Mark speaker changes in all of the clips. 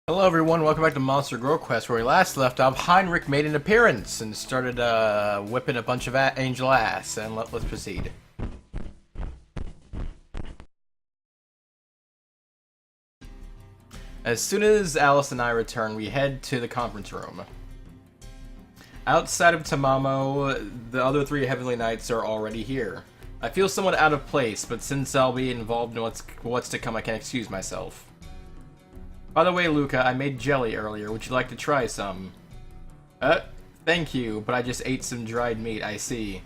Speaker 1: Hello everyone, welcome back to Monster Grow Quest, where we last left off. Heinrich made an appearance and started whipping a bunch of angel ass, and let's proceed. As soon as Alice and I return, we head to the conference room. Outside of Tamamo, the other three Heavenly Knights are already here. I feel somewhat out of place, but since I'll be involved in what's to come, I can excuse myself. By the way, Luca, I made jelly earlier. Would you like to try some? Thank you, but I just ate some dried meat, I see.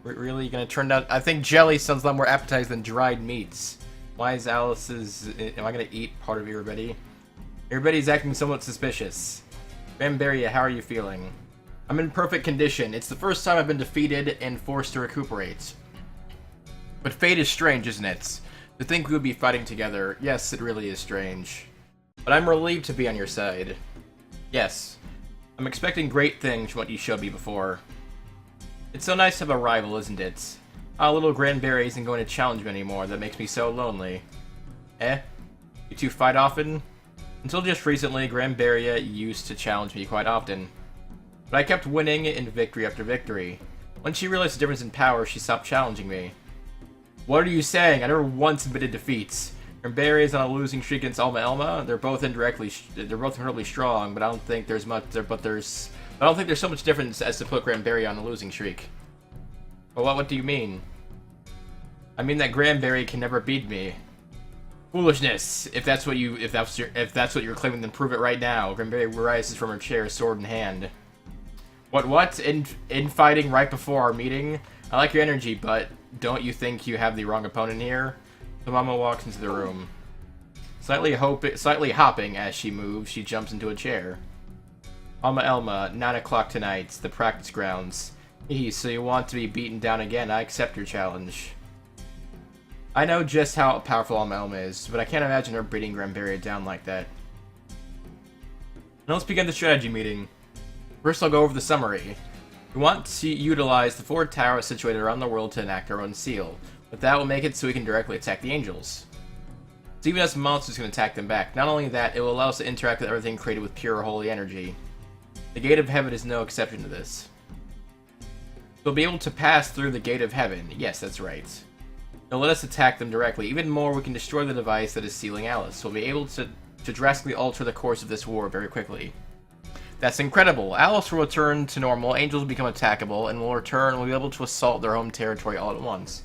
Speaker 1: Really? You're gonna turn down? I think jelly sounds a lot more appetizing than dried meats. Why is Alice's... Am I gonna eat part of everybody? Everybody's acting somewhat suspicious. Myreahis, how are you feeling? I'm in perfect condition. It's the first time I've been defeated and forced to recuperate. But fate is strange, isn't it? To think we would be fighting together. Yes, it really is strange. But I'm relieved to be on your side. Yes. I'm expecting great things from what you showed me before. It's so nice to have a rival, isn't it? Our little Granberry isn't going to challenge me anymore. That makes me so lonely. You two fight often? Until just recently, Granberry used to challenge me quite often. But I kept winning in victory after victory. When she realized the difference in power, she stopped challenging me. What are you saying? I never once admitted defeats. Myreahis is on a losing streak against Elma. They're both incredibly strong, but I don't think there's much. I don't think there's so much difference as to put Granberry on a losing streak. Well, what do you mean? I mean that Granberry can never beat me. Foolishness. If that's what you're claiming, then prove it right now. Granberry rises from her chair, sword in hand. What? In fighting right before our meeting? I like your energy, but don't you think you have the wrong opponent here? The mama walks into the room. Slightly hopping as she moves, she jumps into a chair. Mama Elma, 9 o'clock tonight, the practice grounds. So you want to be beaten down again? I accept your challenge. I know just how powerful Mama Elma is, but I can't imagine her beating Granberry down like that. Now let's begin the strategy meeting. First I'll go over the summary. We want to utilize the 4 towers situated around the world to enact our own seal. But that will make it so we can directly attack the angels. So even as monsters can attack them back. Not only that, it will allow us to interact with everything created with pure holy energy. The Gate of Heaven is no exception to this. We'll be able to pass through the Gate of Heaven. Yes, that's right. They'll let us attack them directly. Even more, we can destroy the device that is sealing Alice. We'll be able to drastically alter the course of this war very quickly. That's incredible. Alice will return to normal, angels will become attackable, and we'll be able to assault their home territory all at once.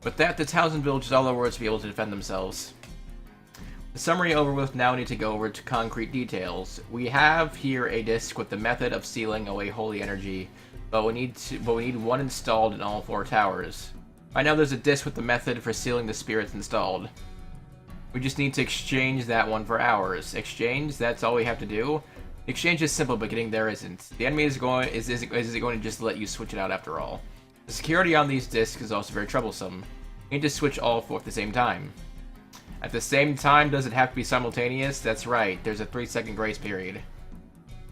Speaker 1: With that, the towns and villages all over to be able to defend themselves. The summary over with, now we need to go over to concrete details. We have here a disc with the method of sealing away holy energy, but we need one installed in all 4 towers. Right now there's a disc with the method for sealing the spirits installed. We just need to exchange that one for ours. Exchange, that's all we have to do. The exchange is simple, but getting there isn't. The enemy is going to just let you switch it out after all. The security on these discs is also very troublesome. You need to switch all 4 at the same time. At the same time, does it have to be simultaneous? That's right, there's a 3-second grace period.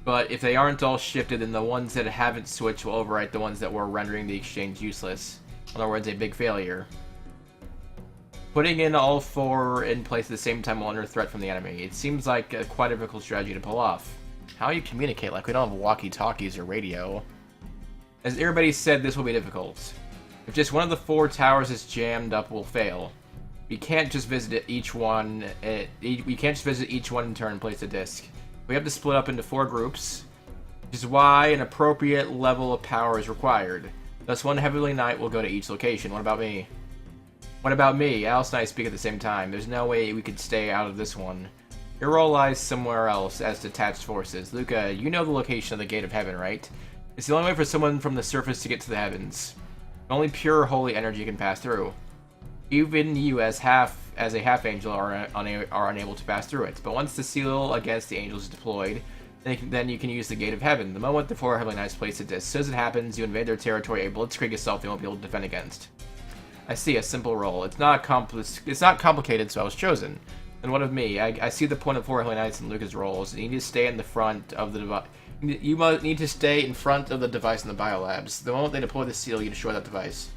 Speaker 1: But if they aren't all shifted, then the ones that haven't switched will overwrite the ones that were rendering the exchange useless. In other words, a big failure. Putting in all 4 in place at the same time will under threat from the enemy. It seems like quite a difficult strategy to pull off. How do you communicate? Like we don't have walkie-talkies or radio. As everybody said, this will be difficult. If just one of the 4 towers is jammed up, we'll fail. We can't just visit each one. We can't just visit each one in turn and place a disc. We have to split up into 4 groups, which is why an appropriate level of power is required. Thus, one Heavenly Knight will go to each location. What about me? What about me? Alice and I speak at the same time. There's no way we could stay out of this one. Your role lies somewhere else as detached forces. Luca, you know the location of the Gate of Heaven, right? It's the only way for someone from the surface to get to the heavens. Only pure holy energy can pass through. Even you, as a half angel, are unable to pass through it. But once the seal against the angels is deployed, then you can use the Gate of Heaven. The moment the 4 Heavenly Knights place a disc, as soon as it happens, you invade their territory, a blitzkrieg assault they won't be able to defend against. I see, a simple role. It's not complicated, so I was chosen. And what of me? I see the point of 4 Heavenly Knights and Luca's roles. You need to stay in the front of the device. You must need to stay in front of the device in the biolabs. The moment they deploy the seal, you destroy that device.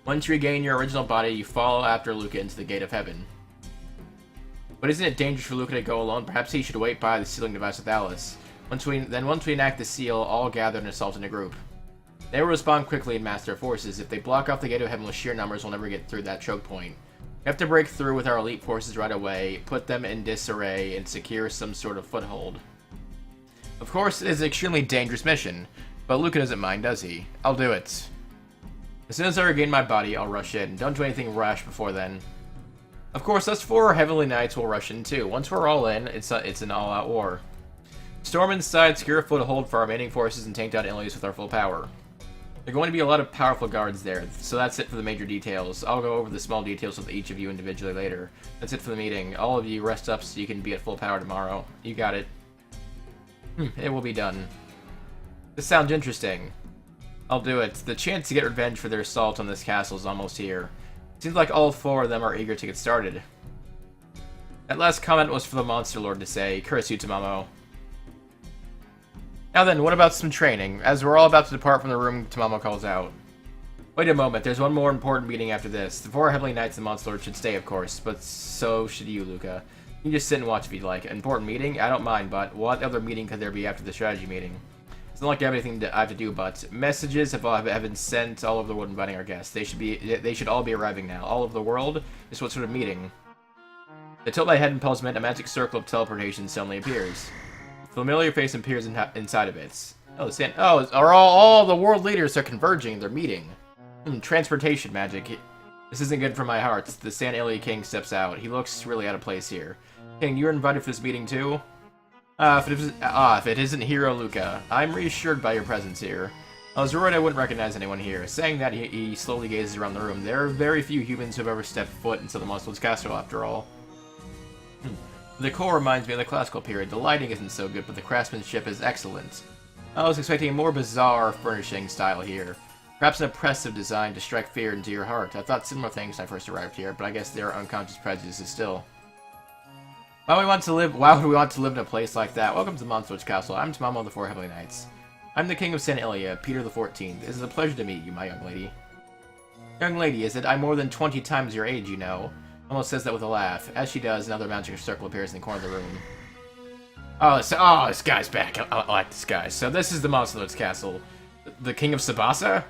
Speaker 1: Once you regain your original body, you follow after Luca into the Gate of Heaven. But isn't it dangerous for Luca to go alone? Perhaps he should wait by the sealing device with Alice. Once we enact the seal, all gather and assault in a group. They will respond quickly and mass their forces. If they block off the gate of heaven with sheer numbers, we'll never get through that choke point. We have to break through with our elite forces right away, put them in disarray, and secure some sort of foothold. Of course, it is an extremely dangerous mission, but Luca doesn't mind, does he? I'll do it. As soon as I regain my body, I'll rush in. Don't do anything rash before then. Of course, us 4 Heavenly Knights will rush in too. Once we're all in, it's an all-out war. Storm inside, secure a foothold for our remaining forces, and take down enemies with our full power. There are going to be a lot of powerful guards there, so that's it for the major details. I'll go over the small details with each of you individually later. That's it for the meeting. All of you rest up so you can be at full power tomorrow. You got it. It will be done. This sounds interesting. I'll do it. The chance to get revenge for their assault on this castle is almost here. Seems like all 4 of them are eager to get started. That last comment was for the Monster Lord to say. Curse you, Tamamo. Now then, what about some training? As we're all about to depart from the room, Tamamo calls out. Wait a moment, there's one more important meeting after this. The 4 Heavenly Knights and the Monster Lord should stay, of course, but so should you, Luca. You can just sit and watch if you'd like. An important meeting? I don't mind, but what other meeting could there be after the strategy meeting? It's not like I have anything I have to do, but messages have been sent all over the world inviting our guests. They should all be arriving now. All over the world? Just what sort of meeting? The tilt my head impulse meant a magic circle of teleportation suddenly appears. A familiar face appears inside of it. All the world leaders are converging. They're meeting. Transportation magic. This isn't good for my heart. The Sand Alien King steps out. He looks really out of place here. King, you're invited for this meeting too? If it isn't Hero Luca, I'm reassured by your presence here. I was worried I wouldn't recognize anyone here. Saying that, he slowly gazes around the room. There are very few humans who have ever stepped foot into the Monster Lord's castle, after all. The decor reminds me of the classical period. The lighting isn't so good, but the craftsmanship is excellent. I was expecting a more bizarre furnishing style here. Perhaps an oppressive design to strike fear into your heart. I thought similar things when I first arrived here, but I guess they are unconscious prejudices still. Why would we want to live in a place like that? Welcome to the Monster Lord's Castle. I'm Tamamo of the 4 Heavenly Knights. I'm the King of San Ilia, Peter the 14th. It is a pleasure to meet you, my young lady. Young lady, is it? I'm more than 20 times your age, you know. Almost says that with a laugh. As she does, another magic circle appears in the corner of the room. This guy's back. I like this guy. So this is the Monster Lord's Castle. The King of Tsubasa?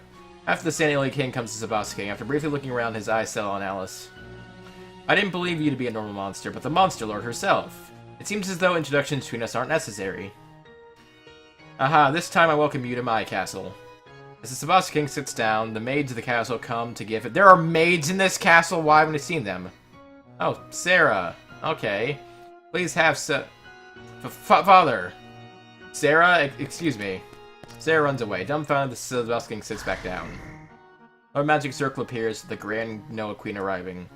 Speaker 1: After the San Alien King comes the Tsubasa King. After briefly looking around, his eyes settle on Alice. I didn't believe you to be a normal monster, but the Monster Lord herself. It seems as though introductions between us aren't necessary. Aha, this time I welcome you to my castle. As the Tsubasa King sits down, the maids of the castle come to give it. There are maids in this castle? Why haven't I seen them? Oh, Sarah. Okay. Please have Father. Sarah? Excuse me. Sarah runs away. Dumbfounded, the Tsubasa King sits back down. A magic circle appears, the Grand Noah Queen arriving.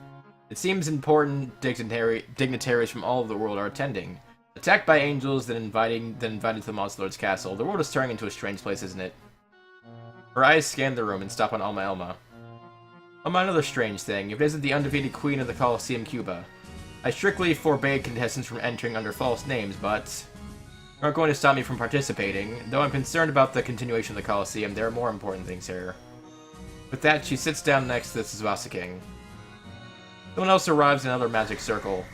Speaker 1: It seems important dignitaries from all over the world are attending. Attacked by angels, then invited to the Monster Lord's castle. The world is turning into a strange place, isn't it? Her eyes scan the room and stop on Alma Elma. Another strange thing. If it isn't the undefeated queen of the Colosseum Cuba. I strictly forbade contestants from entering under false names, but aren't going to stop me from participating. Though I'm concerned about the continuation of the Colosseum, there are more important things here. With that, she sits down next to the Tsubasa King. Someone else arrives in another magic circle.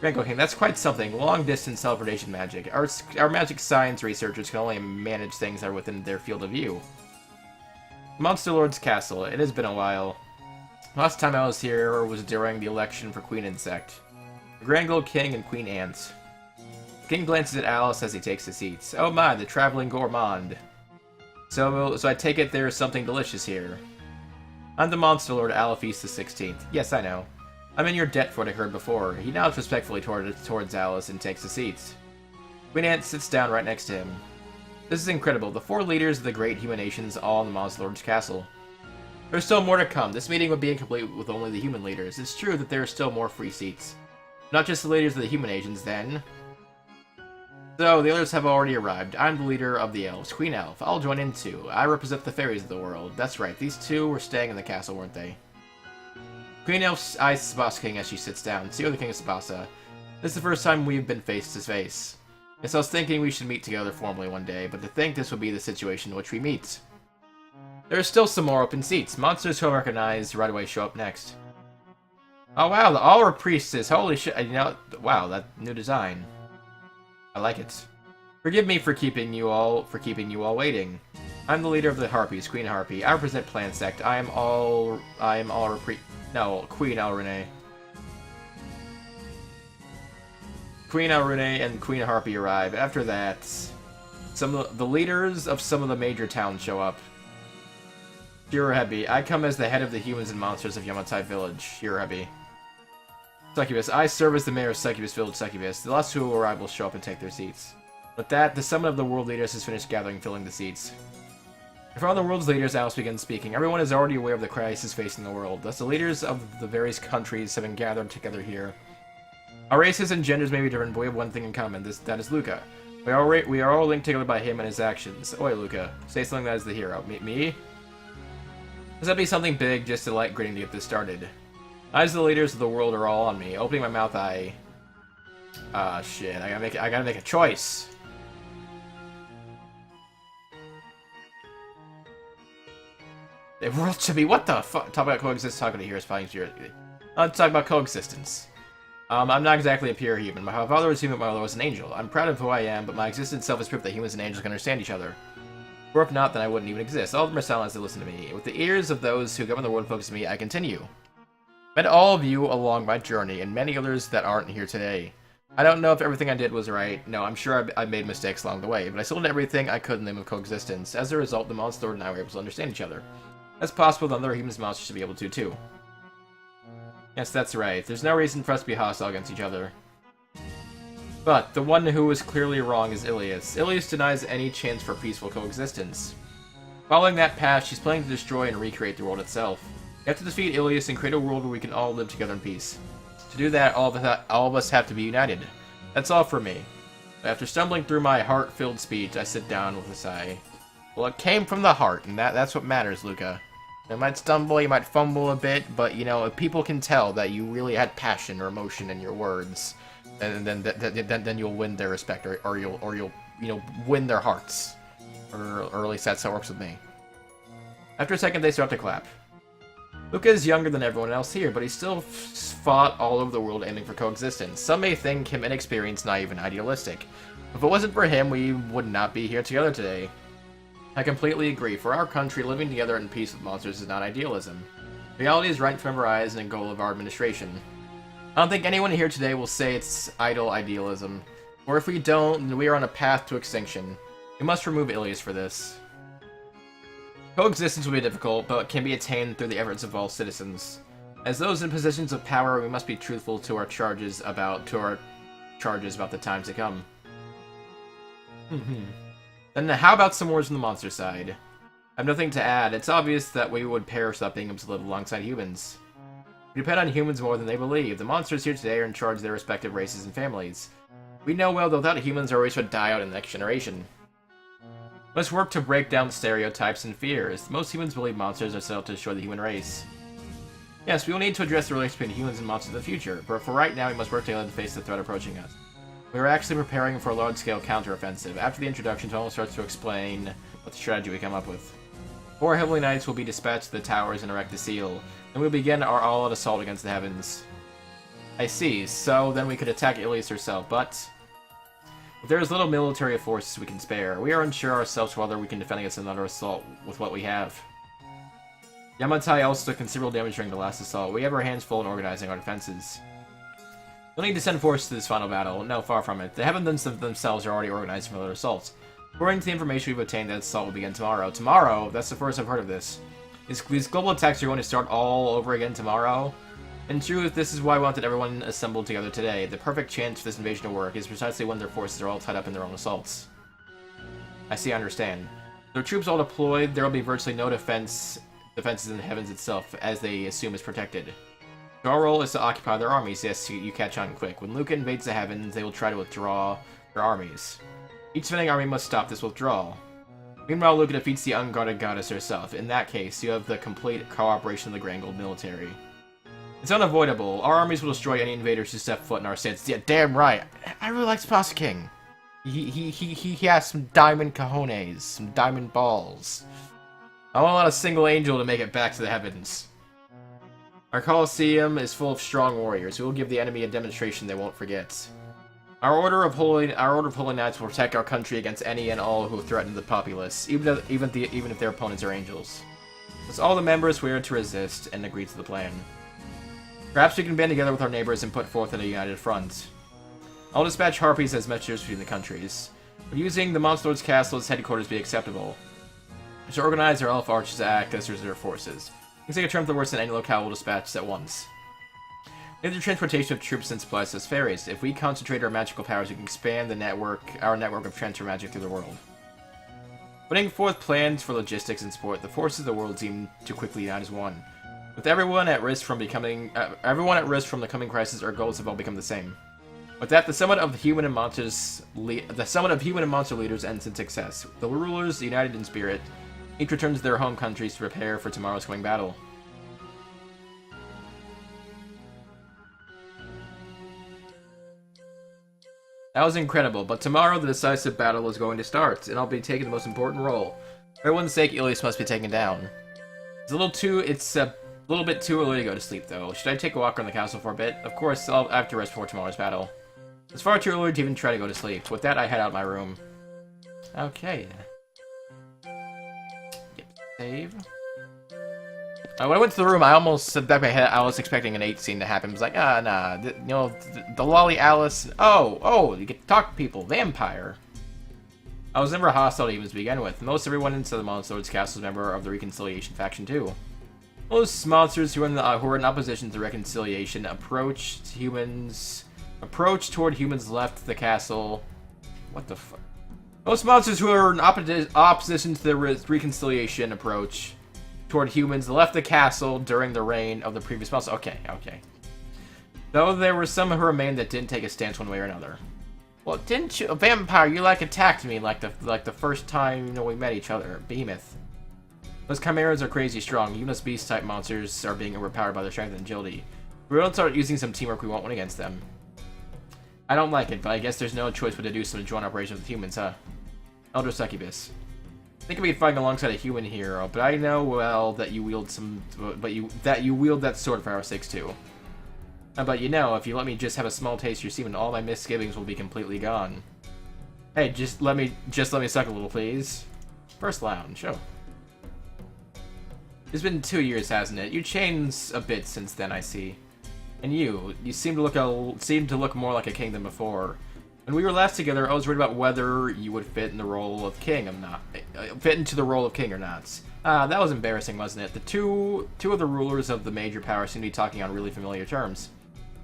Speaker 1: Grand King, that's quite something. Long-distance teleportation magic. Our magic science researchers can only manage things that are within their field of view. Monster Lord's Castle. It has been a while. Last time I was here was during the election for Queen Insect. The Grand King and Queen Ant. The King glances at Alice as he takes his seats. Oh my, the traveling gourmand. So I take it there is something delicious here. I'm the Monster Lord Alphys the 16th. Yes, I know. I'm in your debt for what I heard before. He nods respectfully towards Alice and takes a seat. Queen Ant sits down right next to him. This is incredible. The 4 leaders of the great human nations all in the Monster Lord's castle. There's still more to come. This meeting would be incomplete with only the human leaders. It's true that there are still more free seats. Not just the leaders of the human nations, then. So, the others have already arrived. I'm the leader of the elves, Queen Elf. I'll join in too. I represent the fairies of the world. That's right, these 2 were staying in the castle, weren't they? Queen Elf eyes Tsubasa King as she sits down. See you, the King of Tsubasa. This is the first time we've been face to face. Yes, I was thinking we should meet together formally one day, but to think this would be the situation in which we meet. There are still some more open seats. Monsters who are recognized right away show up next. Oh wow, the Aura Priestess. Holy shit. You know, wow, that new design. I like it. Forgive me for keeping you all waiting. I'm the leader of the Harpies, Queen Harpy. I represent Plant Sect. I am all Queen Alrune. Queen Alrune and Queen Harpy arrive. After that, some of the leaders of some of the major towns show up. Shirohebi. I come as the head of the humans and monsters of Yamatai Village. Shirohebi. Succubus. I serve as the mayor of Succubus Village, Succubus. The last who arrive will show up and take their seats. With that, the summit of the world leaders has finished gathering, filling the seats. In front of the world's leaders, Alice begins speaking. Everyone is already aware of the crisis facing the world. Thus, the leaders of the various countries have been gathered together here. Our races and genders may be different, but we have one thing in common. That is Luca. We are all linked together by him and his actions. Oi, Luca. Say something that is the hero. Me? Does that be something big, just a light greeting to get this started? Eyes of the leaders of the world are all on me. Opening my mouth, shit. I gotta make a choice. The world should be... What the fuck? Talk about coexistence. Talking to here is fine. Let's talk about coexistence. I'm not exactly a pure human. My father was human, my mother was an angel. I'm proud of who I am, but my existence itself is proof that humans and angels can understand each other. Or if not, then I wouldn't even exist. All of them are silent as they listen to me. With the ears of those who govern the world focused on me, I continue. Met all of you along my journey, and many others that aren't here today. I don't know if everything I did was right. No, I'm sure I made mistakes along the way, but I still did everything I could in the name of coexistence. As a result, the monster and I were able to understand each other. That's possible that other humans and monsters should be able to, too. Yes, that's right. There's no reason for us to be hostile against each other. But, the one who is clearly wrong is Ilias. Ilias denies any chance for peaceful coexistence. Following that path, she's planning to destroy and recreate the world itself. You have to defeat Ilias and create a world where we can all live together in peace. To do that, all of us have to be united. That's all for me. But after stumbling through my heart-filled speech, I sit down with a sigh. Well, it came from the heart, and that's what matters, Luca. You might stumble, you might fumble a bit, but, you know, if people can tell that you really had passion or emotion in your words, then you'll win their respect, or you'll win their hearts. Or at least that's how it works with me. After a second, they start to clap. Luca is younger than everyone else here, but he still fought all over the world aiming for coexistence. Some may think him inexperienced, naive, and idealistic. If it wasn't for him, we would not be here together today. I completely agree. For our country, living together in peace with monsters is not idealism. Reality is right from our eyes and a goal of our administration. I don't think anyone here today will say it's idle idealism. Or if we don't, then we are on a path to extinction. We must remove Ilias for this. Coexistence will be difficult, but can be attained through the efforts of all citizens. As those in positions of power, we must be truthful to our charges about the times to come. Then how about some words from the monster side? I have nothing to add. It's obvious that we would perish without being able to live alongside humans. We depend on humans more than they believe. The monsters here today are in charge of their respective races and families. We know well that without humans, our race would die out in the next generation. Let's work to break down stereotypes and fears. Most humans believe monsters are set out to destroy the human race. Yes, we will need to address the relationship between humans and monsters in the future, but for right now we must work together to face the threat approaching us. We are actually preparing for a large-scale counter-offensive. After the introduction, Tomo starts to explain what the strategy we come up with. 4 Heavenly Knights will be dispatched to the towers and erect the seal. Then we'll begin our all-out assault against the heavens. I see, so then we could attack Ilias herself, but if there is little military forces we can spare, we are unsure ourselves whether we can defend against another assault with what we have. Yamatai also took considerable damage during the last assault. We have our hands full in organizing our defenses. We'll need to send forces to this final battle. No, far from it. The heavens themselves are already organized for other assaults. According to the information we've obtained, that assault will begin tomorrow. Tomorrow? That's the first I've heard of this. These global attacks are going to start all over again tomorrow? In truth, this is why I wanted everyone assembled together today. The perfect chance for this invasion to work is precisely when their forces are all tied up in their own assaults. I see, I understand. Their troops all deployed, there will be virtually no defenses in the heavens itself, as they assume is protected. So our role is to occupy their armies. Yes, you catch on quick. When Luca invades the heavens, they will try to withdraw their armies. Each defending army must stop this withdrawal. Meanwhile, Luca defeats the unguarded goddess herself. In that case, you have the complete cooperation of the Grand Gold military. It's unavoidable. Our armies will destroy any invaders who step foot in our states. Yeah, damn right. I really like Spasa King. He has some diamond cojones, some diamond balls. I won't let a single angel to make it back to the heavens. Our Colosseum is full of strong warriors who will give the enemy a demonstration they won't forget. Our Order of Holy Knights will protect our country against any and all who threaten the populace, even if their opponents are angels. Thus all the members swear to resist and agree to the plan. Perhaps we can band together with our neighbors and put forth a united front. I'll dispatch harpies as messengers between the countries. But using the Monster Lord's castle as headquarters be acceptable. We should organize our elf archers to act as reserve forces. Things like a triumph worse than any locale will dispatch at once. We have the transportation of troops and supplies as ferries. If we concentrate our magical powers, we can expand our network of transfer magic through the world. Putting forth plans for logistics and support, the forces of the world seem to quickly unite as one. With everyone at risk from the coming crisis, our goals have all become the same. With that, the summit of human and monster leaders ends in success. The rulers, united in spirit, each returns to their home countries to prepare for tomorrow's coming battle. That was incredible, but tomorrow the decisive battle is going to start, and I'll be taking the most important role. For everyone's sake, Ilias must be taken down. It's a little bit too early to go to sleep, though. Should I take a walk around the castle for a bit? Of course, I'll have to rest before tomorrow's battle. It's far too early to even try to go to sleep. With that, I head out of my room. Okay. Yep, save. When I went to the room, I almost said back in my head I was expecting an 8 scene to happen. I was like, nah. The lolly Alice. Oh, you get to talk to people. Vampire. I was never hostile to humans to begin with. Most everyone inside the Monster Lord's castle is a member of the Reconciliation faction, too. Most monsters who are in opposition to reconciliation approach toward humans left the castle. What the fuck? Most monsters who are in opposition to the reconciliation approach toward humans left the castle during the reign of the previous monster. Okay. Though there were some who remained that didn't take a stance one way or another. Well, didn't you, vampire? You attacked me like the first time we met each other, Behemoth. Those chimeras are crazy strong. Even those beast-type monsters are being overpowered by their strength and agility. If we don't start using some teamwork, we won't win against them. I don't like it, but I guess there's no choice but to do some joint operations with humans, huh? Elder Succubus. I think I'd be fighting alongside a human hero, but I know well that you wield that sword for our sakes too. But if you let me just have a small taste of your semen, all my misgivings will be completely gone. Hey, just let me suck a little, please. First lounge, oh. It's been 2 years, hasn't it? You changed a bit since then, I see. And you seem to look more like a king than before. When we were last together, I was worried about whether you would fit in the role of king or not. That was embarrassing, wasn't it? The two of the rulers of the major powers seem to be talking on really familiar terms.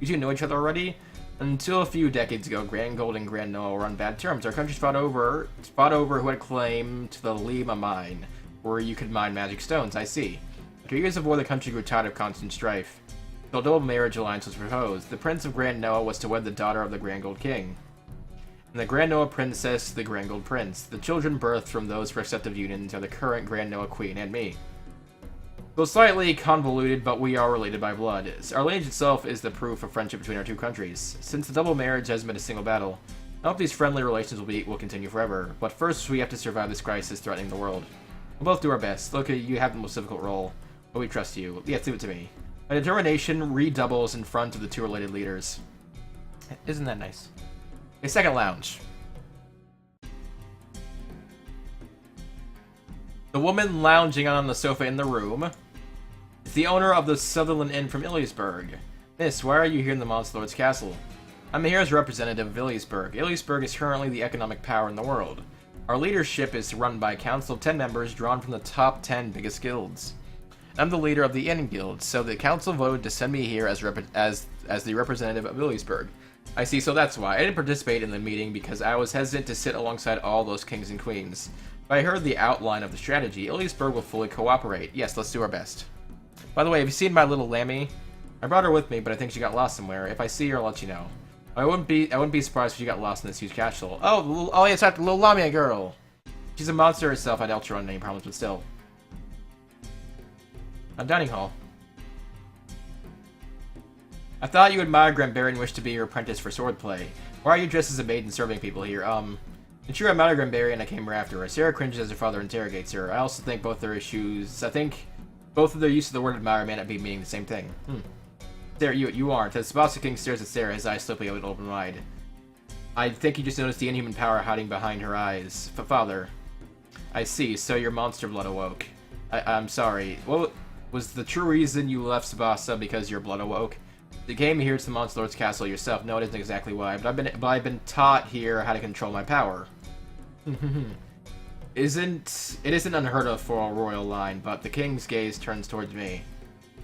Speaker 1: You two know each other already? Until a few decades ago, Grand Gold and Grand Noah were on bad terms. Our countries fought over who had claim to the Lima mine, where you could mine magic stones, I see. After years of war, the country grew tired of constant strife. So a double marriage alliance was proposed. The Prince of Grand Noah was to wed the daughter of the Grand Gold King, and the Grand Noah Princess the Grand Gold Prince. The children birthed from those respective unions are the current Grand Noah Queen and me. Though slightly convoluted, but we are related by blood. Our lineage itself is the proof of friendship between our two countries. Since the double marriage hasn't been a single battle, I hope these friendly relations will continue forever. But first, we have to survive this crisis threatening the world. We'll both do our best. Look, you have the most difficult role, but we trust you. Yes, leave it to me. My determination redoubles in front of the two related leaders. Isn't that nice? A second lounge. The woman lounging on the sofa in the room is the owner of the Sutherland Inn from Iliasburg. Miss, why are you here in the Monster Lord's castle? I'm here as representative of Iliasburg. Iliasburg is currently the economic power in the world. Our leadership is run by a council of 10 members drawn from the top 10 biggest guilds. I'm the leader of the Inn Guild, so the council voted to send me here as the representative of Iliasburg. I see, so that's why. I didn't participate in the meeting because I was hesitant to sit alongside all those kings and queens. But I heard the outline of the strategy. Iliasburg will fully cooperate. Yes, let's do our best. By the way, have you seen my little Lammy? I brought her with me, but I think she got lost somewhere. If I see her, I'll let you know. I wouldn't be surprised if she got lost in this huge castle. Oh, yes, that's the little Lamia girl. She's a monster herself. I doubt she'll run any problems, but still. Dining hall. I thought you admired Granberry and wished to be your apprentice for swordplay. Why are you dressed as a maiden serving people here? It's true I admired Granberry and I came here after her. Sarah cringes as her father interrogates her. I also think both their issues. I think Both of their use of the word admire may not be meaning the same thing. Sarah, you aren't. As Tsubasa King stares at Sarah, his eyes slowly open wide. I think he just noticed the inhuman power hiding behind her eyes. Father. I see, so your monster blood awoke. I'm sorry. What was the true reason you left Tsubasa because your blood awoke? You came here to the Monster Lord's castle yourself. No, it isn't exactly why, but I've been taught here how to control my power. It isn't unheard of for a royal line, but the king's gaze turns towards me.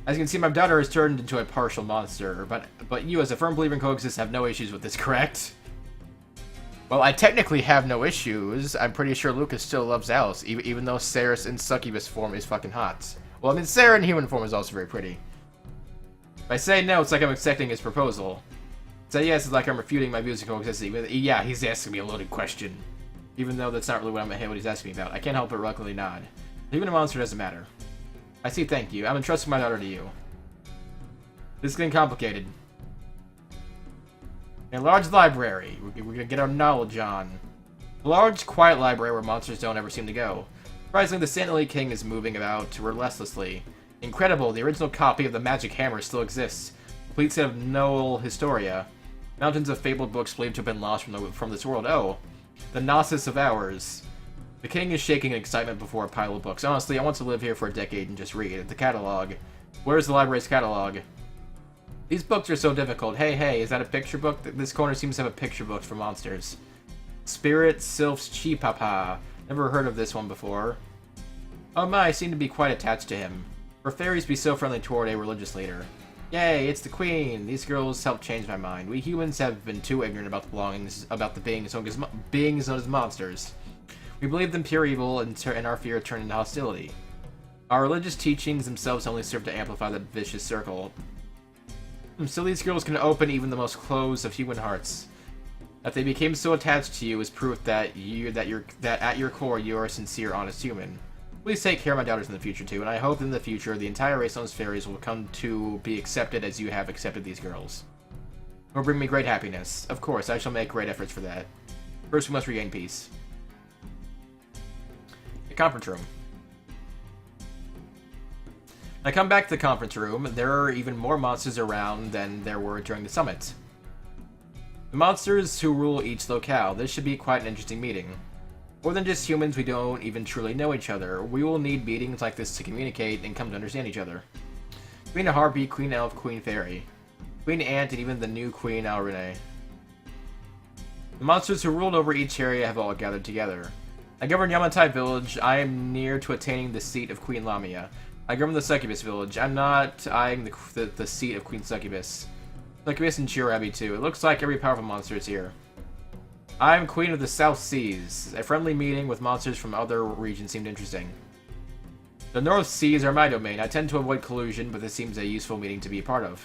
Speaker 1: As you can see, my daughter has turned into a partial monster, but you, as a firm believer in coexistence, have no issues with this, correct? Well, I technically have no issues. I'm pretty sure Lucas still loves Alice, even though Sarah's in succubus form is fucking hot. Well, I mean, Sarah in human form is also very pretty. If I say no, it's like I'm accepting his proposal. Say yes, it's like I'm refuting my views of coexistence. Yeah, he's asking me a loaded question. Even though that's not really what he's asking me about. I can't help but reluctantly nod. Even a monster doesn't matter. I see, thank you. I'm entrusting my daughter to you. This is getting complicated. A large library. We're gonna get our knowledge on. A large, quiet library where monsters don't ever seem to go. Surprisingly, the Sand King is moving about restlessly. Incredible, the original copy of the Magic Hammer still exists. Complete set of Noel Historia. Mountains of fabled books believed to have been lost from this world. Oh, the Gnosis of Hours. The king is shaking in excitement before a pile of books. Honestly, I want to live here for a decade and just read. The catalog. Where's the library's catalog? These books are so difficult. Hey, is that a picture book? This corner seems to have a picture book for monsters. Spirit Sylph's Chi Papa. Never heard of this one before. Oh my, I seem to be quite attached to him. For fairies be so friendly toward a religious leader. Yay, it's the queen. These girls helped change my mind. We humans have been too ignorant about the beings known as monsters. We believe them pure evil, and our fear turned into hostility. Our religious teachings themselves only serve to amplify the vicious circle. So these girls can open even the most closed of human hearts. That they became so attached to you is proof that at your core you are a sincere, honest human. Please take care of my daughters in the future too, and I hope in the future the entire race known as fairies will come to be accepted as you have accepted these girls. It will bring me great happiness. Of course, I shall make great efforts for that. First, we must regain peace. The conference room. When I come back to the conference room, there are even more monsters around than there were during the summit. The monsters who rule each locale. This should be quite an interesting meeting. More than just humans, we don't even truly know each other. We will need meetings like this to communicate and come to understand each other. Queen Harpy, Queen Elf, Queen Fairy, Queen Ant, and even the new Queen Alrene. The monsters who ruled over each area have all gathered together. I govern Yamatai Village. I am near to attaining the seat of Queen Lamia. I govern the Succubus Village. I'm not eyeing the seat of Queen Succubus. Succubus and Chirabi too. It looks like every powerful monster is here. I am Queen of the South Seas. A friendly meeting with monsters from other regions seemed interesting. The North Seas are my domain. I tend to avoid collusion, but this seems a useful meeting to be a part of.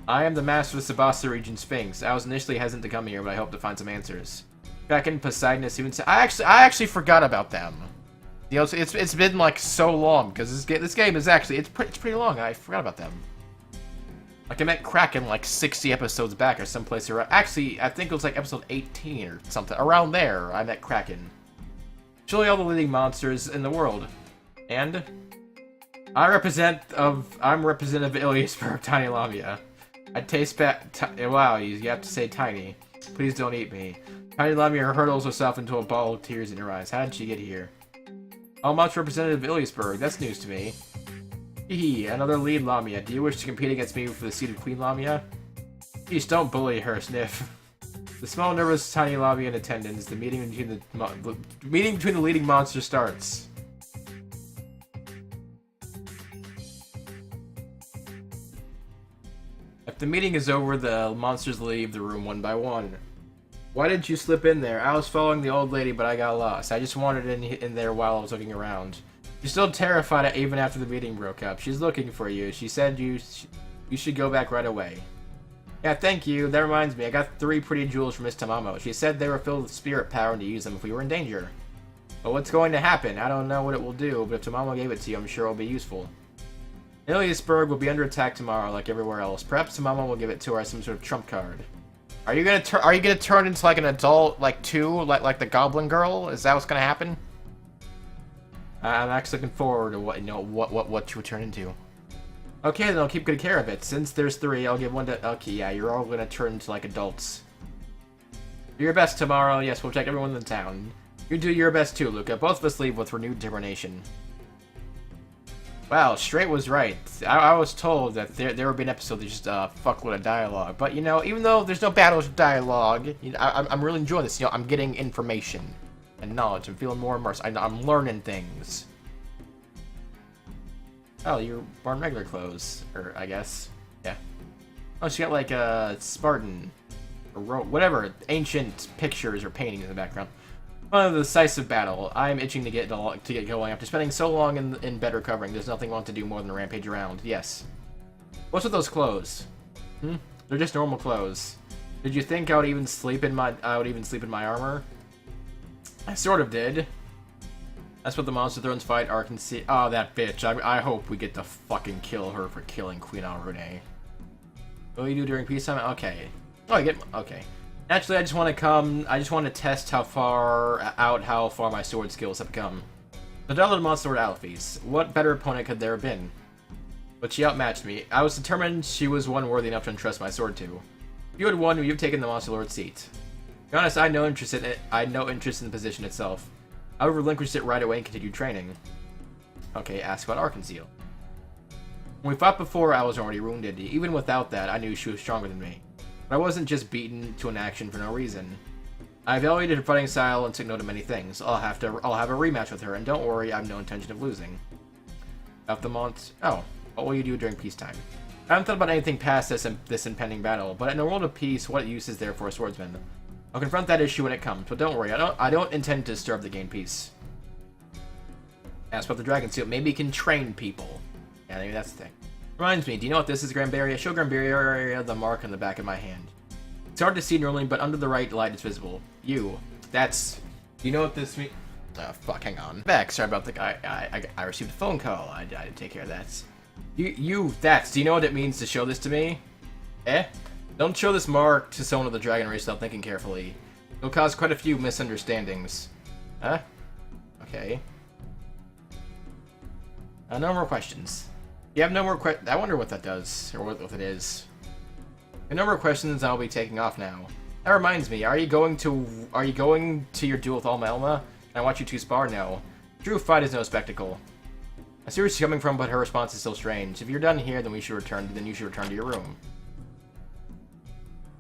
Speaker 1: I am the master of the Tsubasa region Sphinx. I was initially hesitant to come here, but I hope to find some answers. Kraken, Poseidon, even I actually forgot about them. You know, it's been like so long because this game is actually it's pretty long. I forgot about them. Like I met Kraken like 60 episodes back or someplace around. Actually, I think it was like episode 18 or something around there. I met Kraken. Surely all the leading monsters in the world, and I'm representative of Iliasburg, Tiny Lamia. I taste wow, you have to say tiny. Please don't eat me. Tiny Lamia hurtles herself into a ball of tears in her eyes. How did she get here? Oh, much Representative Iliasburg. That's news to me. Hee, another lead Lamia. Do you wish to compete against me for the seat of Queen Lamia? Please don't bully her, Sniff. The small, nervous, tiny Lamia in attendance. The meeting between the leading monsters starts. If the meeting is over, the monsters leave the room one by one. Why didn't you slip in there? I was following the old lady, but I got lost. I just wandered in there while I was looking around. You're still terrified even after the meeting broke up. She's looking for you. She said you should go back right away. Yeah, thank you. That reminds me. I got 3 pretty jewels from Miss Tamamo. She said they were filled with spirit power and to use them if we were in danger. But what's going to happen? I don't know what it will do, but if Tamamo gave it to you, I'm sure it'll be useful. Iliasburg will be under attack tomorrow, like everywhere else. Perhaps Tamamo will give it to her as some sort of trump card. Are you gonna turn into like an adult, like like the Goblin Girl? Is that what's gonna happen? I'm actually looking forward to what what you turn into. Okay, then I'll keep good care of it. Since there's 3, I'll give one to... Okay, yeah, you're all gonna turn into, like, adults. Do your best tomorrow. Yes, we'll protect everyone in the town. You do your best too, Luca. Both of us leave with renewed determination. Wow, Straight was right. I was told that there would be an episode that's just a fuckload of dialogue. But, you know, even though there's no battles with dialogue, you know, I'm really enjoying this. You know, I'm getting information and knowledge. I'm feeling more immersed. I'm learning things. Oh, you're wearing regular clothes, or I guess, yeah. Oh, she got like a Spartan, or whatever, ancient pictures or paintings in the background. One of the decisive battle. I'm itching to get going. After spending so long in bed recovering, there's nothing I want to do more than rampage around. Yes. What's with those clothes? They're just normal clothes. Did you think I would even sleep in my armor? I sort of did. That's what the Monster Thrones fight are can see. Oh, that bitch. I hope we get to fucking kill her for killing Queen Alrune. What do you do during peacetime? Okay. Oh, I get... Okay. Naturally, I just want to test how far my sword skills have come. The Daughter of the Monster Lord Alphys. What better opponent could there have been? But she outmatched me. I was determined she was one worthy enough to entrust my sword to. If you had won, you've taken the Monster Lord's seat. To be honest, I had no interest in it. I had no interest in the position itself. I would relinquish it right away and continue training. Okay, ask about Arkansil. When we fought before, I was already wounded. Even without that, I knew she was stronger than me. But I wasn't just beaten to an action for no reason. I evaluated her fighting style and took note of many things. I'll have a rematch with her, and don't worry, I have no intention of losing. About the Oh, what will you do during peacetime? I haven't thought about anything past this impending battle, but in a world of peace, what use is there for a swordsman? I'll confront that issue when it comes, but don't worry, I don't intend to disturb the game peace. Ask about the Dragon Seal. Maybe he can train people. Yeah, maybe that's the thing. Reminds me, do you know what this is, Granberry? Show Granberry the mark on the back of my hand. It's hard to see normally, but under the right light it's visible. Do you know what this means? Oh, fuck, hang on. Back, sorry about the guy. I received a phone call. I didn't take care of that. Do you know what it means to show this to me? Don't show this mark to someone of the dragon race without thinking carefully. It'll cause quite a few misunderstandings. Huh? Okay. No more questions. You have no more I wonder what that does, or what it is. No more questions, I'll be taking off now. That reminds me, are you going to your duel with Alma Elma? Can I watch you two spar? No. True fight is no spectacle. I see where she's coming from, but her response is still strange. If you're done here, then you should return to your room.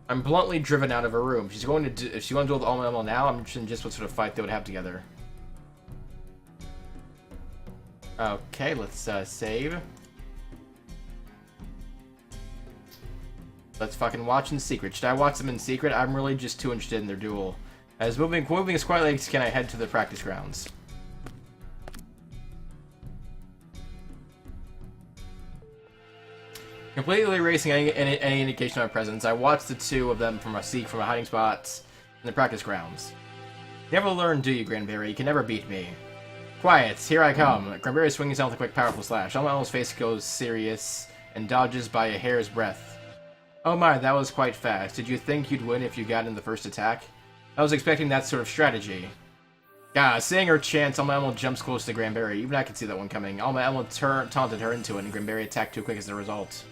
Speaker 1: I'm bluntly driven out of her room. If she wants to duel with Alma Elma now, I'm interested in just what sort of fight they would have together. Okay, let's save. Let's fucking watch in secret. Should I watch them in secret? I'm really just too interested in their duel. As moving as quietly as can I head to the practice grounds. Completely erasing any indication of my presence, I watched the two of them from a hiding spot in the practice grounds. You never learn, do you, Granberry? You can never beat me. Quiet, here I come. Granberry swings out with a quick, powerful slash. Alma Elma's face goes serious and dodges by a hair's breadth. Oh my, that was quite fast. Did you think you'd win if you got in the first attack? I was expecting that sort of strategy. God, seeing her chance, Alma Elma jumps close to Granberry. Even I could see that one coming. Alma Elma taunted her into it, and Granberry attacked too quick as a result.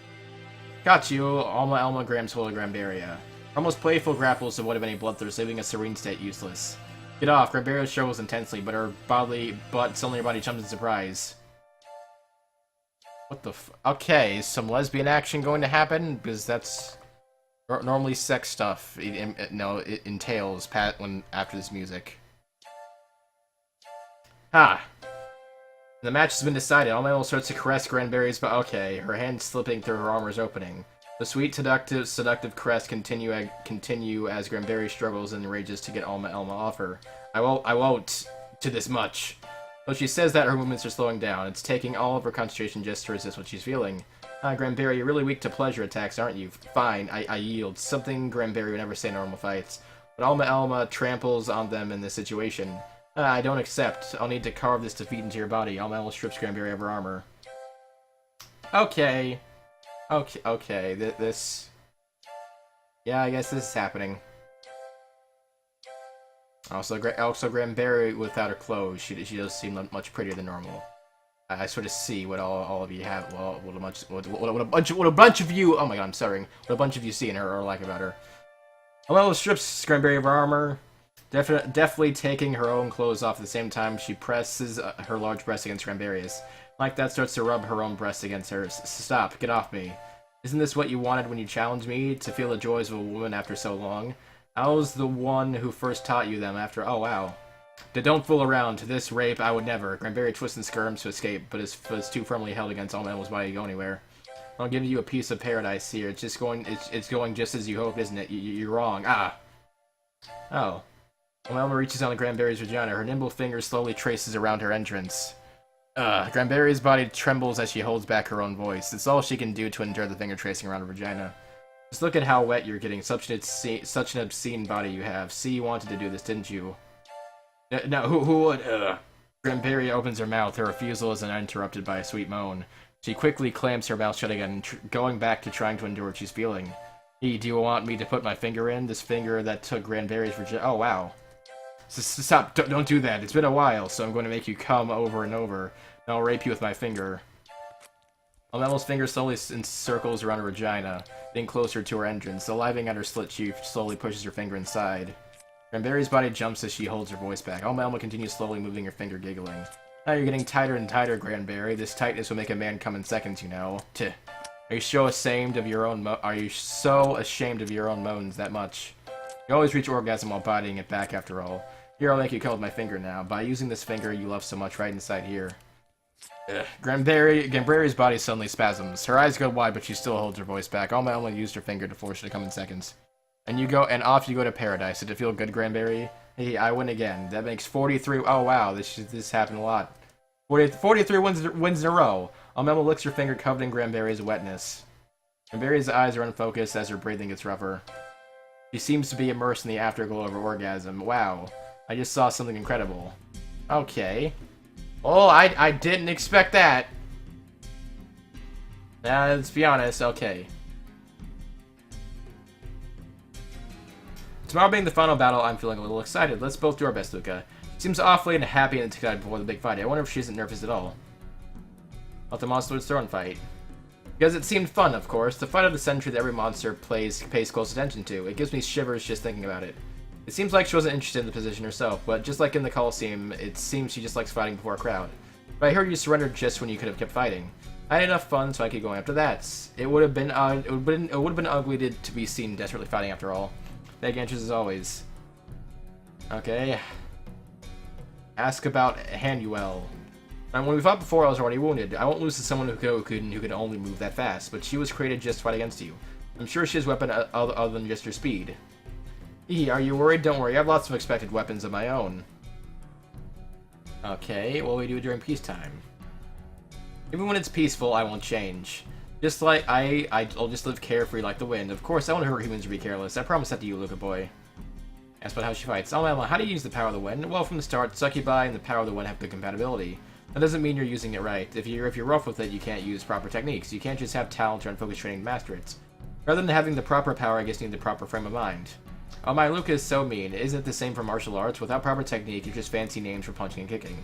Speaker 1: Got you. Alma Elma grabs hold of Granberry. Her almost playful grapples avoided any bloodthirst, leaving a serene state useless. Get off. Granberry struggles intensely, but suddenly her body jumps in surprise. What the Okay, some lesbian action going to happen? Because that's normally sex stuff. It entails after this music. The match has been decided. Alma Elma starts to caress Granberry's but okay, her hand slipping through her armor's opening. The sweet, seductive caress continue as Granberry struggles and rages to get Alma Elma off her. I won't to this much. Though she says that, her movements are slowing down. It's taking all of her concentration just to resist what she's feeling. Granberry, you're really weak to pleasure attacks, aren't you? Fine, I yield. Something Granberry would never say in normal fights. But Alma Elma tramples on them in this situation. I don't accept. I'll need to carve this defeat into your body. Alma Elma strips Granberry of her armor. Okay. Okay, this... Yeah, I guess this is happening. Also, Granberry without her clothes, she does seem much prettier than normal. I sort of see what all of you have. Well, what a bunch of you. Oh my god, I'm stuttering. What a bunch of you see in her or like about her. Amelo strips Granberry of her armor, definitely taking her own clothes off at the same time. She presses her large breast against Myreahis. Like that, starts to rub her own breast against hers. Stop! Get off me! Isn't this what you wanted when you challenged me? To feel the joys of a woman after so long? I was the one who first taught you them after. Oh wow. Don't fool around. To this rape, I would never. Granberry twists and skirms to escape, but is too firmly held against Almelo's body to go anywhere. I'll give you a piece of paradise here. It's going just as you hoped, isn't it? You're wrong. Ah. Oh. Almelo reaches on Granberry's vagina. Her nimble fingers slowly traces around her entrance. Granberry's body trembles as she holds back her own voice. It's all she can do to endure the finger tracing around her vagina. Just look at how wet you're getting. Such an obscene body you have. See, you wanted to do this, didn't you? No, who would? Granberry opens her mouth. Her refusal is interrupted by a sweet moan. She quickly clamps her mouth shut again, going back to trying to endure what she's feeling. Hey, do you want me to put my finger in? This finger that took Granberry's virginity. Oh, wow. Stop. Don't do that. It's been a while, so I'm going to make you come over and over. And I'll rape you with my finger. Almelo's finger slowly encircles around her vagina, getting closer to her entrance. Alighting at her slit, she slowly pushes her finger inside. Granberry's body jumps as she holds her voice back. Almelo continues slowly moving her finger, giggling. Now you're getting tighter and tighter, Granberry. This tightness will make a man come in seconds, you know. Are you so ashamed of your own moans that much? You always reach orgasm while bodying it back, after all. Here, I'll make you come with my finger now. By using this finger you love so much right inside here. Granberry's body suddenly spasms. Her eyes go wide, but she still holds her voice back. Almelo used her finger to force her to come in seconds. And off you go to paradise. Did it feel good, Granberry? Hey, I win again. That makes 43. Oh wow, this happened a lot. 43 wins in a row. Almelo licks her finger covered in Granberry's wetness. Granberry's eyes are unfocused as her breathing gets rougher. She seems to be immersed in the afterglow of her orgasm. Wow, I just saw something incredible. Okay. Oh, I didn't expect that. Let's be honest. Okay. Tomorrow being the final battle, I'm feeling a little excited. Let's both do our best, Luca. She seems awfully and happy and excited before the big fight. I wonder if she isn't nervous at all. About the Monster Lord's Throne fight. Because it seemed fun, of course. The fight of the century that every monster pays close attention to. It gives me shivers just thinking about it. It seems like she wasn't interested in the position herself, but just like in the Colosseum, it seems she just likes fighting before a crowd. But I heard you surrendered just when you could have kept fighting. I had enough fun, so I could go after that. It would have been ugly to be seen desperately fighting after all. Big answers as always. Okay. Ask about Hanuel. And when we fought before, I was already wounded. I won't lose to someone who could only move that fast, but she was created just to fight against you. I'm sure she has a weapon other than just her speed. Are you worried? Don't worry, I have lots of expected weapons of my own. Okay, what will we do during peacetime? Even when it's peaceful, I won't change. Just like I'll just live carefree like the wind. Of course, I won't hurt humans or be careless. I promise that to you, Luca boy. Ask about how she fights. Oh, Emma, how do you use the power of the wind? Well, from the start, Succubi and the power of the wind have good compatibility. That doesn't mean you're using it right. If you're rough with it, you can't use proper techniques. You can't just have talent or unfocused training to master it. Rather than having the proper power, I guess you need the proper frame of mind. Oh my, Luca is so mean. Isn't it the same for martial arts? Without proper technique, you're just fancy names for punching and kicking.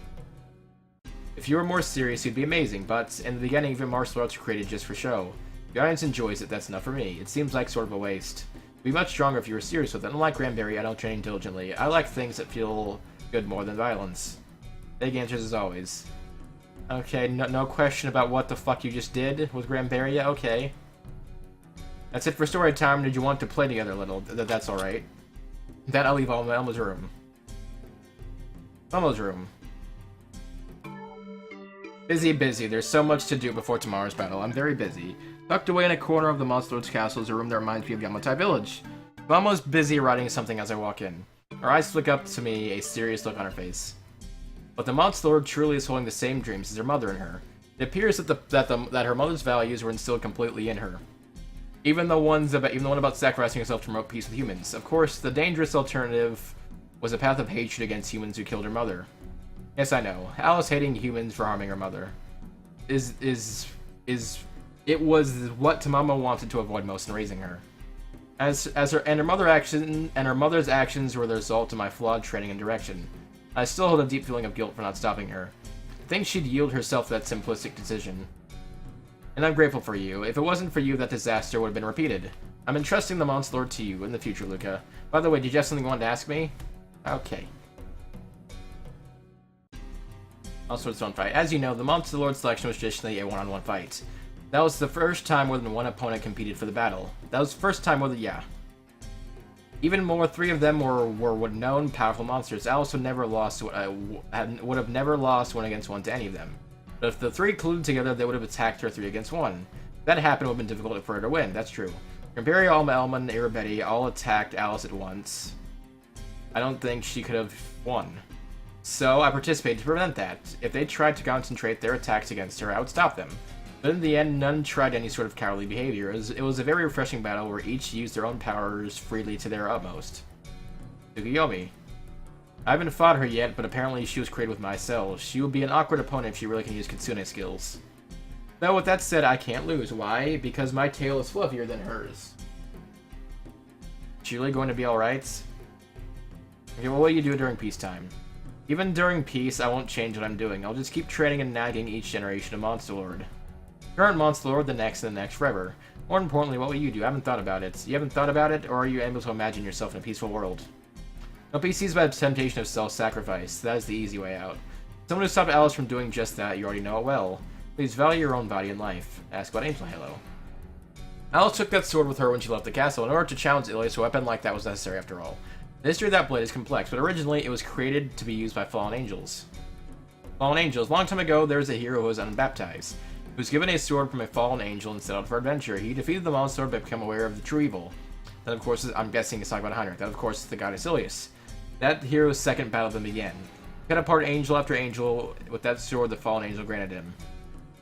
Speaker 1: If you were more serious, you'd be amazing, but in the beginning, even martial arts were created just for show. If the audience enjoys it, that's enough for me. It seems like sort of a waste. You'd be much stronger if you were serious with it. Unlike Granberry, I don't train diligently. I like things that feel good more than violence. Big answers as always. Okay, no question about what the fuck you just did with Granberry. Okay. That's it for story time. Did you want to play together a little? That's alright. That I'll leave all in Elma's room. Elma's room. Busy. There's so much to do before tomorrow's battle. I'm very busy. Tucked away in a corner of the Monster Lord's castle is a room that reminds me of Yamatai Village. Mama's busy writing something as I walk in. Her eyes flick up to me, a serious look on her face. But the Monster Lord truly is holding the same dreams as her mother in her. It appears that her mother's values were instilled completely in her. Even the one about sacrificing herself to promote peace with humans. Of course, the dangerous alternative was a path of hatred against humans who killed her mother. Yes, I know. Alice hating humans for harming her mother. It was what Tamamo wanted to avoid most in raising her. Her mother's actions were the result of my flawed training and direction. I still hold a deep feeling of guilt for not stopping her. I think she'd yield herself to that simplistic decision. And I'm grateful for you. If it wasn't for you, that disaster would have been repeated. I'm entrusting the Monster Lord to you in the future, Luca. By the way, did you have something you wanted to ask me? Okay. Also, its own fight. As you know, the Monster Lord selection was traditionally a one-on-one fight. That was the first time more than one opponent competed for the battle. That was the first time more than, yeah. Even more, 3 of them were known powerful monsters. Alice would would have never lost 1 against 1 to any of them. But if the 3 colluded together, they would have attacked her 3 against 1. If that happened, it would have been difficult for her to win. That's true. Imperio, Alma, Elma, and Irabetti all attacked Alice at once. I don't think she could have won. So I participated to prevent that. If they tried to concentrate their attacks against her, I would stop them. But in the end, none tried any sort of cowardly behavior. It was a very refreshing battle where each used their own powers freely to their utmost. Tsukuyomi. I haven't fought her yet, but apparently she was created with my cells. She will be an awkward opponent if she really can use Kitsune skills. Though with that said, I can't lose. Why? Because my tail is fluffier than hers. Is she really going to be alright? Okay, well, what do you do during peacetime? Even during peace, I won't change what I'm doing. I'll just keep training and nagging each generation of Monster Lord. Current Monster Lord, the next, and the next forever. More importantly, what will you do? I haven't thought about it. You haven't thought about it, or are you able to imagine yourself in a peaceful world? Don't be seized by the temptation of self-sacrifice. That is the easy way out. Someone who stopped Alice from doing just that, you already know it well. Please value your own body and life. Ask about Angel Halo. Alice took that sword with her when she left the castle. In order to challenge Ilias, a weapon like that was necessary after all. The history of that blade is complex, but originally it was created to be used by fallen angels. Fallen angels. Long time ago, there was a hero who was unbaptized. He was given a sword from a fallen angel and set out for adventure. He defeated the monster but became aware of the true evil. Then, of course, I'm guessing it's talking about Hunter. That, of course, is the goddess Ilias. That hero's second battle then began. He cut apart angel after angel with that sword the fallen angel granted him.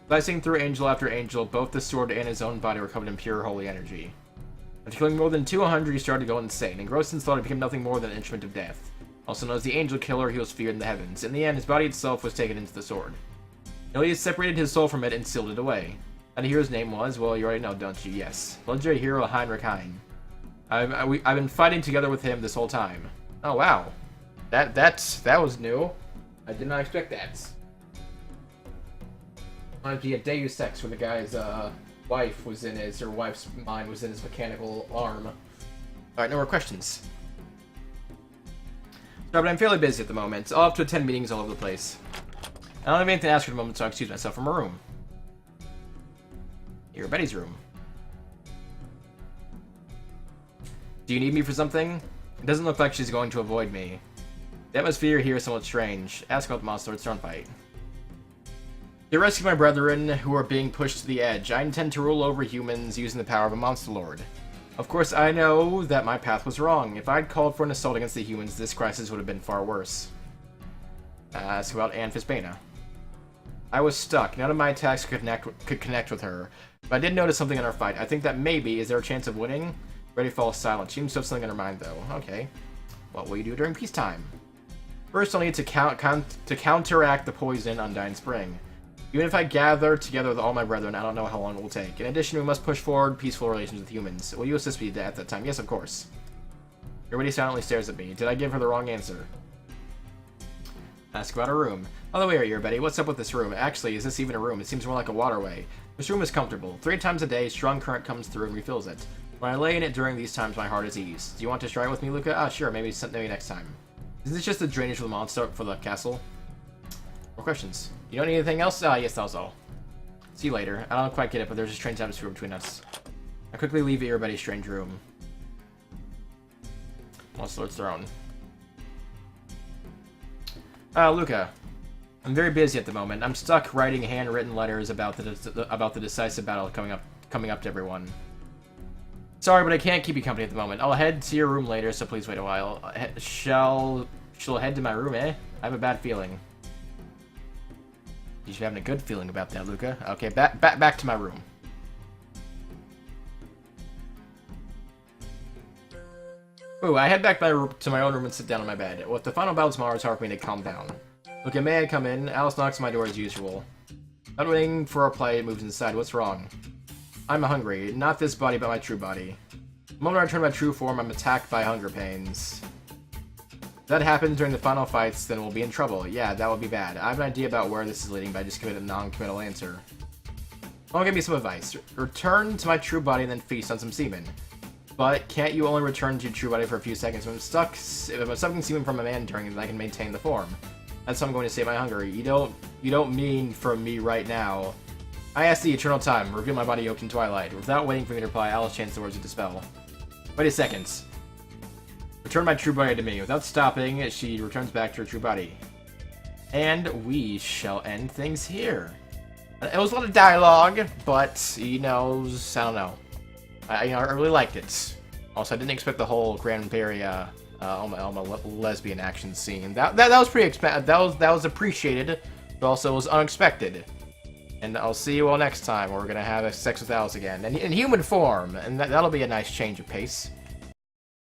Speaker 1: Slicing through angel after angel, both the sword and his own body were covered in pure holy energy. After killing more than 200, he started to go insane. Engrossed in slaughter, he became nothing more than an instrument of death. Also known as the Angel Killer, he was feared in the heavens. In the end, his body itself was taken into the sword. Ilias separated his soul from it and sealed it away. And the hero's name was, well, you already know, don't you? Yes. Legendary hero Heinrich Hein. I've been fighting together with him this whole time. Oh, wow. That was new. I did not expect that. Might be a Deus Ex where the guy's, wife was in his, or wife's mind was in his mechanical arm. Alright, no more questions. Sorry, but I'm fairly busy at the moment. I'll have to attend meetings all over the place. I don't have anything to ask for at the moment, so I'll excuse myself from my room. Your Betty's room. Do you need me for something? It doesn't look like she's going to avoid me. The atmosphere here is somewhat strange. Ask about the Monster Lord's Throne fight. To rescue my brethren who are being pushed to the edge, I intend to rule over humans using the power of a Monster Lord. Of course, I know that my path was wrong. If I'd called for an assault against the humans, this crisis would have been far worse. Ask about Anne Fispena. I was stuck. None of my attacks could connect with her. But I did notice something in our fight. I think that maybe, is there a chance of winning? Ready falls silent. She seems to have something in her mind, though. Okay. What will you do during peacetime? First, I'll need to counteract the poison in Undyne Spring. Even if I gather together with all my brethren, I don't know how long it will take. In addition, we must push forward peaceful relations with humans. Will you assist me at that time? Yes, of course. Everybody silently stares at me. Did I give her the wrong answer? Ask about her room. By the way, Betty, what's up with this room? Actually, is this even a room? It seems more like a waterway. This room is comfortable. 3 times a day, strong current comes through and refills it. When I lay in it during these times, my heart is eased. Do you want to try it with me, Luca? Ah, sure. Maybe next time. Is this just the drainage for the monster for the castle? More questions. You don't need anything else? Ah, yes, that was all. See you later. I don't quite get it, but there's a strange atmosphere between us. I quickly leave everybody's strange room. Monster Lord's Throne. Luca. I'm very busy at the moment. I'm stuck writing handwritten letters about the decisive battle coming up to everyone. Sorry, but I can't keep you company at the moment. I'll head to your room later, so please wait a while. She'll head to my room, eh? I have a bad feeling. You should have a good feeling about that, Luca. Okay, back to my room. Ooh, I head back to my own room and sit down on my bed. With the final battle tomorrow, it's hard for me to calm down. Okay, may I come in? Alice knocks on my door as usual. Not waiting for a reply, it moves inside. What's wrong? I'm hungry. Not this body, but my true body. moment I return to my true form, I'm attacked by hunger pains. If that happens during the final fights, then we'll be in trouble. Yeah, that would be bad. I have an idea about where this is leading, but I just committed a non-committal answer. Well, give me some advice. Return to my true body and then feast on some semen. But can't you only return to your true body for a few seconds? If I'm sucking semen from a man during it, I can maintain the form. That's how I'm going to save my hunger. You don't mean from me right now. I ask the eternal time. Reveal my body yoked in twilight. Without waiting for me to reply, I'll chance the words to dispel. Wait a second. Return my true body to me. Without stopping, she returns back to her true body. And we shall end things here. It was a lot of dialogue, but, you know, I don't know. I really liked it. Also, I didn't expect the whole Grand Myreahis lesbian action scene. That was pretty that was appreciated, but also was unexpected. And I'll see you all next time. We're gonna have sex with Alice again, in human form, and that'll be a nice change of pace.